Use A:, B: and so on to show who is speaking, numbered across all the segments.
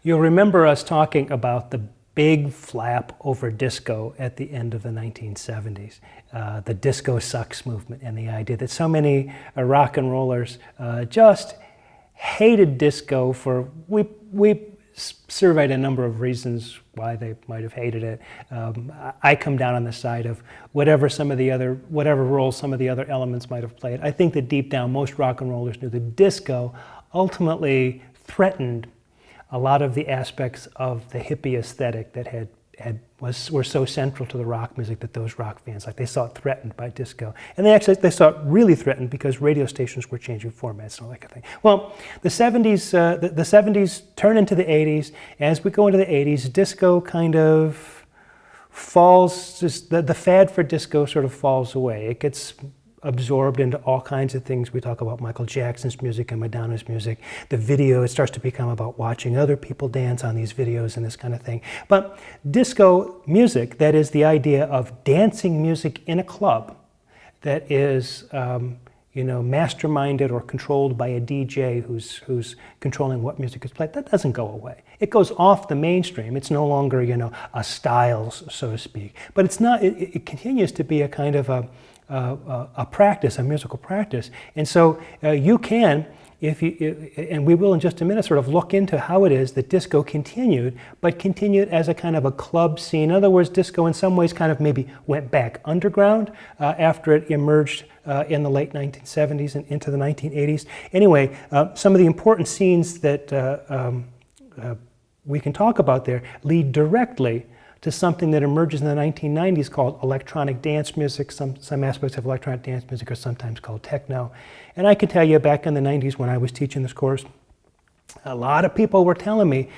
A: You'll remember us talking about the big flap over disco at the end of the 1970s, the disco sucks movement, and the idea that so many rock and rollers just hated disco for, we surveyed a number of reasons why they might have hated it. I come down on the side of whatever role some of the other elements might have played. I think that deep down most rock and rollers knew that disco ultimately threatened a lot of the aspects of the hippie aesthetic that were so central to the rock music that those rock fans, like, they saw it threatened by disco. And they saw it really threatened because radio stations were changing formats and all that kind of thing. Well, the 70s turn into the 80s. As we go into the 80s, disco kind of falls, just the fad for disco sort of falls away. It gets absorbed into all kinds of things. We talk about Michael Jackson's music and Madonna's music. The video, it starts to become about watching other people dance on these videos and this kind of thing. But disco music, that is the idea of dancing music in a club that is masterminded or controlled by a DJ who's controlling what music is played, that doesn't go away. It goes off the mainstream. It's no longer, a style, so to speak. But it's not, it continues to be a kind of a practice, a musical practice. And so you can, and we will in just a minute, sort of look into how it is that disco continued, but continued as a kind of a club scene. In other words, disco in some ways kind of maybe went back underground after it emerged in the late 1970s and into the 1980s. Anyway, some of the important scenes that we can talk about there lead directly to something that emerges in the 1990s called electronic dance music. Some aspects of electronic dance music are sometimes called techno. And I can tell you, back in the 90s when I was teaching this course, a lot of people were telling me,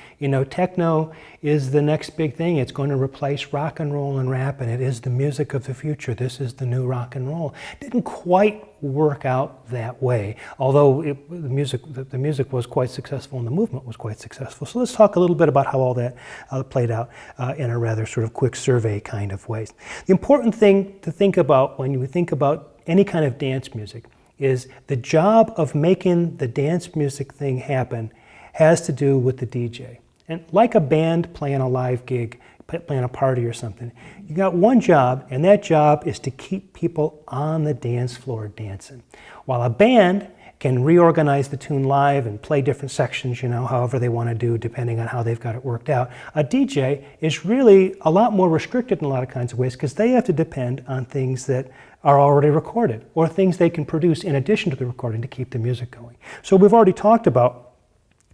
A: techno is the next big thing. It's going to replace rock and roll and rap, and it is the music of the future. This is the new rock and roll. Didn't quite work out that way, although the music was quite successful and the movement was quite successful. So let's talk a little bit about how all that played out in a rather sort of quick survey kind of way. The important thing to think about when you think about any kind of dance music is the job of making the dance music thing happen has to do with the DJ. And like a band playing a live gig, playing a party or something, you got one job, and that job is to keep people on the dance floor dancing. While a band can reorganize the tune live and play different sections, however they want to do, depending on how they've got it worked out, a DJ is really a lot more restricted in a lot of kinds of ways because they have to depend on things that are already recorded or things they can produce in addition to the recording to keep the music going. So we've already talked about,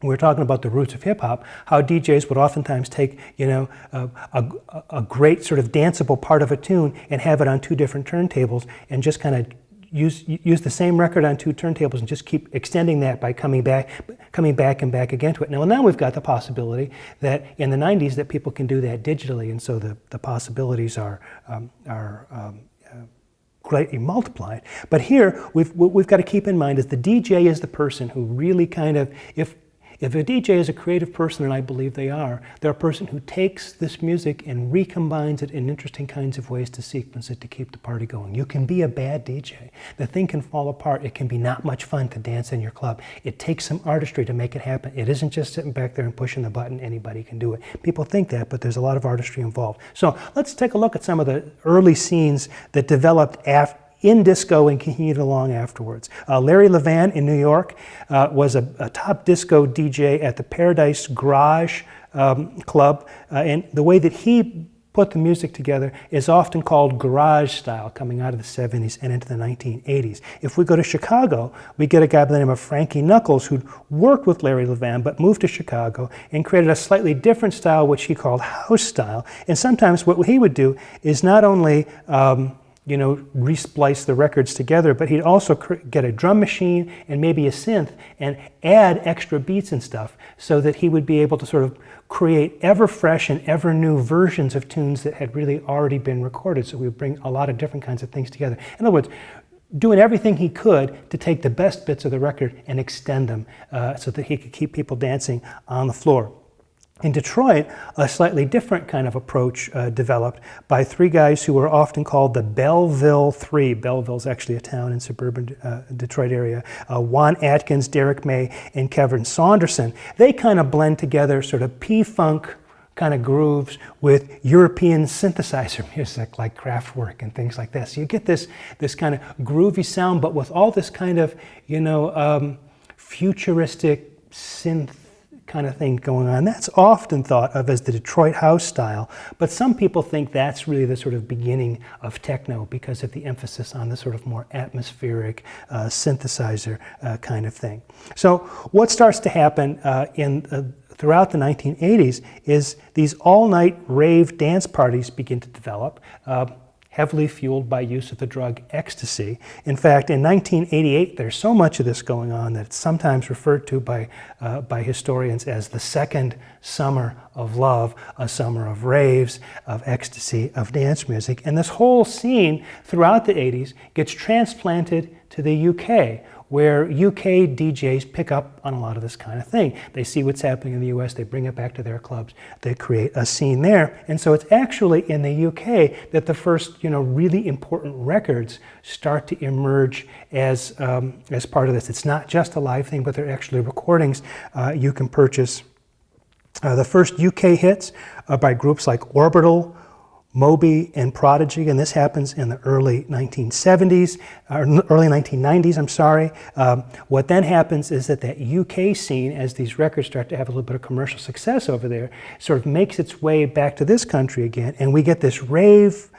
A: we were talking about the roots of hip-hop, how DJs would oftentimes take, a great sort of danceable part of a tune and have it on two different turntables and just kind of use the same record on two turntables and just keep extending that by coming back and back again to it. Now we've got the possibility that in the 90s that people can do that digitally, and so the possibilities are greatly multiplied. But here we've got to keep in mind is the DJ is the person who really kind of, if a DJ is a creative person, and I believe they are, they're a person who takes this music and recombines it in interesting kinds of ways to sequence it to keep the party going. You can be a bad DJ. The thing can fall apart. It can be not much fun to dance in your club. It takes some artistry to make it happen. It isn't just sitting back there and pushing the button. Anybody can do it. People think that, but there's a lot of artistry involved. So let's take a look at some of the early scenes that developed in disco and continued along afterwards. Larry Levan in New York was a top disco DJ at the Paradise Garage Club, and the way that he put the music together is often called garage style, coming out of the 70s and into the 1980s. If we go to Chicago, we get a guy by the name of Frankie Knuckles who'd worked with Larry Levan but moved to Chicago and created a slightly different style which he called house style. And sometimes what he would do is not only resplice the records together, but he'd also get a drum machine and maybe a synth and add extra beats and stuff so that he would be able to sort of create ever fresh and ever new versions of tunes that had really already been recorded. So we would bring a lot of different kinds of things together. In other words, doing everything he could to take the best bits of the record and extend them so that he could keep people dancing on the floor. In Detroit, a slightly different kind of approach developed by three guys who were often called the Belleville Three. Belleville's actually a town in suburban Detroit area. Juan Atkins, Derek May, and Kevin Saunderson. They kind of blend together sort of P-funk kind of grooves with European synthesizer music like Kraftwerk and things like that. So you get this kind of groovy sound, but with all this kind of, futuristic synth kind of thing going on. That's often thought of as the Detroit house style, but some people think that's really the sort of beginning of techno because of the emphasis on the sort of more atmospheric synthesizer kind of thing. So what starts to happen throughout the 1980s is these all-night rave dance parties begin to develop, heavily fueled by use of the drug ecstasy. In fact, in 1988, there's so much of this going on that it's sometimes referred to by historians as the second summer of love, a summer of raves, of ecstasy, of dance music. And this whole scene throughout the 80s gets transplanted to the UK, where UK DJs pick up on a lot of this kind of thing. They see what's happening in the US, they bring it back to their clubs, they create a scene there. And so it's actually in the UK that the first, really important records start to emerge as part of this. It's not just a live thing, but they're actually recordings you can purchase. The first UK hits are by groups like Orbital, Moby, and Prodigy, and this happens in the early 1970s, or early 1990s, I'm sorry. What then happens is that UK scene, as these records start to have a little bit of commercial success over there, sort of makes its way back to this country again, and we get this rave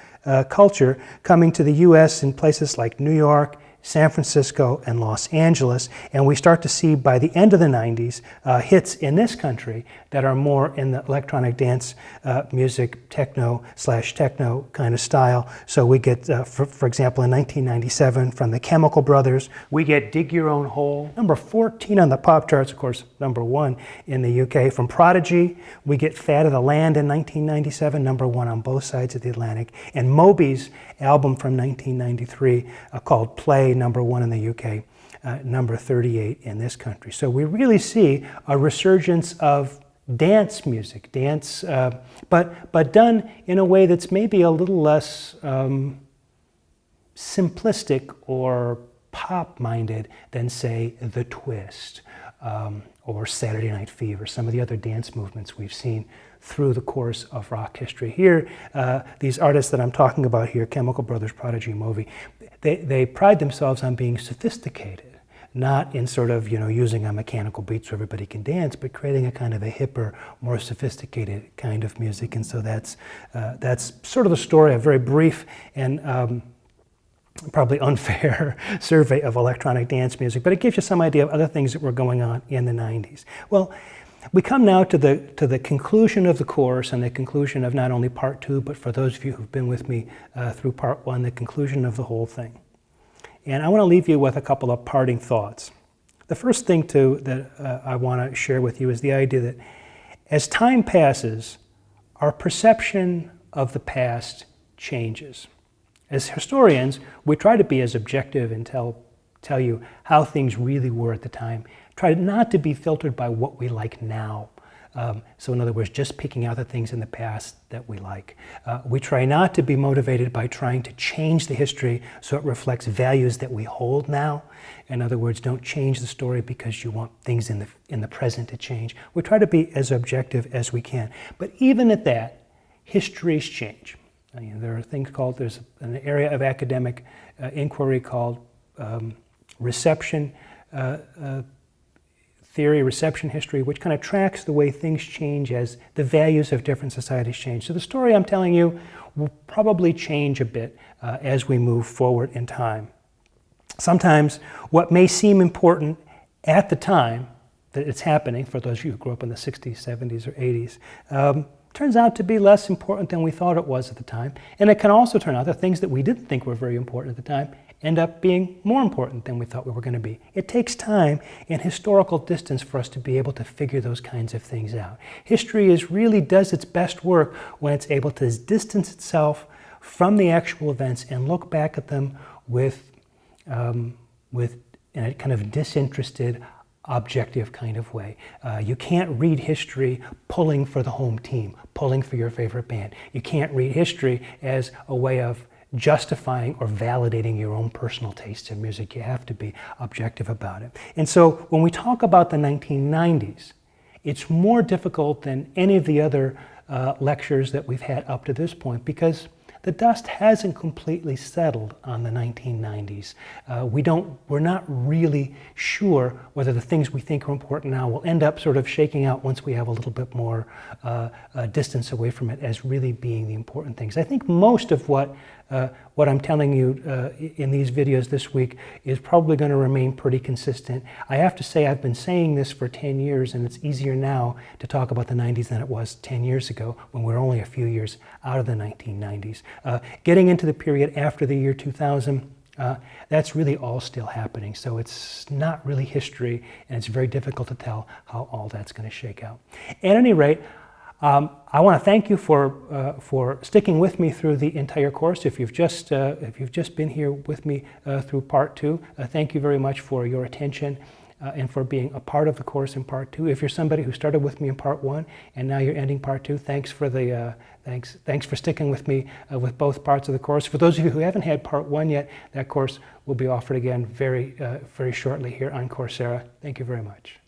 A: culture coming to the US in places like New York, San Francisco, and Los Angeles, and we start to see by the end of the 90s hits in this country that are more in the electronic dance music, techno kind of style. So we get, for example, in 1997 from the Chemical Brothers, we get Dig Your Own Hole, number 14 on the pop charts, of course, number 1 in the UK. From Prodigy, we get Fat of the Land in 1997, number 1 on both sides of the Atlantic. And Moby's album from 1993 called Play, number 1 in the UK, number 38 in this country. So we really see a resurgence of dance music, but done in a way that's maybe a little less simplistic or pop-minded than, say, The Twist or Saturday Night Fever, some of the other dance movements we've seen through the course of rock history. Here, these artists that I'm talking about here, Chemical Brothers, Prodigy, Moby, they pride themselves on being sophisticated, not in sort of, using a mechanical beat so everybody can dance, but creating a kind of a hipper, more sophisticated kind of music. And so that's sort of the story, a very brief and probably unfair survey of electronic dance music, but it gives you some idea of other things that were going on in the 90s. Well, we come now to the conclusion of the course and the conclusion of not only part 2, but for those of you who've been with me through part 1, the conclusion of the whole thing. And I want to leave you with a couple of parting thoughts. The first thing that I want to share with you is the idea that as time passes, our perception of the past changes. As historians, we try to be as objective and tell you how things really were at the time. Try not to be filtered by what we like now. So in other words, just picking out the things in the past that we like. We try not to be motivated by trying to change the history so it reflects values that we hold now. In other words, don't change the story because you want things in the present to change. We try to be as objective as we can. But even at that, histories change. There are things called, there's an area of academic inquiry called reception theory, reception history, which kind of tracks the way things change as the values of different societies change. So the story I'm telling you will probably change a bit as we move forward in time. Sometimes what may seem important at the time that it's happening, for those of you who grew up in the 60s, 70s, or 80s, turns out to be less important than we thought it was at the time. And it can also turn out that things that we didn't think were very important at the time end up being more important than we thought we were going to be. It takes time and historical distance for us to be able to figure those kinds of things out. History really does its best work when it's able to distance itself from the actual events and look back at them with a kind of disinterested, objective kind of way. You can't read history pulling for the home team, pulling for your favorite band. You can't read history as a way of justifying or validating your own personal tastes in music. You have to be objective about it. And so when we talk about the 1990s, it's more difficult than any of the other lectures that we've had up to this point, because the dust hasn't completely settled on the 1990s. We're not really sure whether the things we think are important now will end up sort of shaking out once we have a little bit more distance away from it as really being the important things. I think most of what I'm telling you in these videos this week is probably going to remain pretty consistent. I have to say I've been saying this for 10 years, and it's easier now to talk about the 90s than it was 10 years ago when we were only a few years out of the 1990s. Getting into the period after the year 2000, that's really all still happening. So it's not really history, and it's very difficult to tell how all that's going to shake out. At any rate, I want to thank you for sticking with me through the entire course. If you've just been here with me through part 2, thank you very much for your attention and for being a part of the course in part 2. If you're somebody who started with me in part 1 and now you're ending part 2, thanks for sticking with me with both parts of the course. For those of you who haven't had part 1 yet, that course will be offered again very shortly here on Coursera. Thank you very much.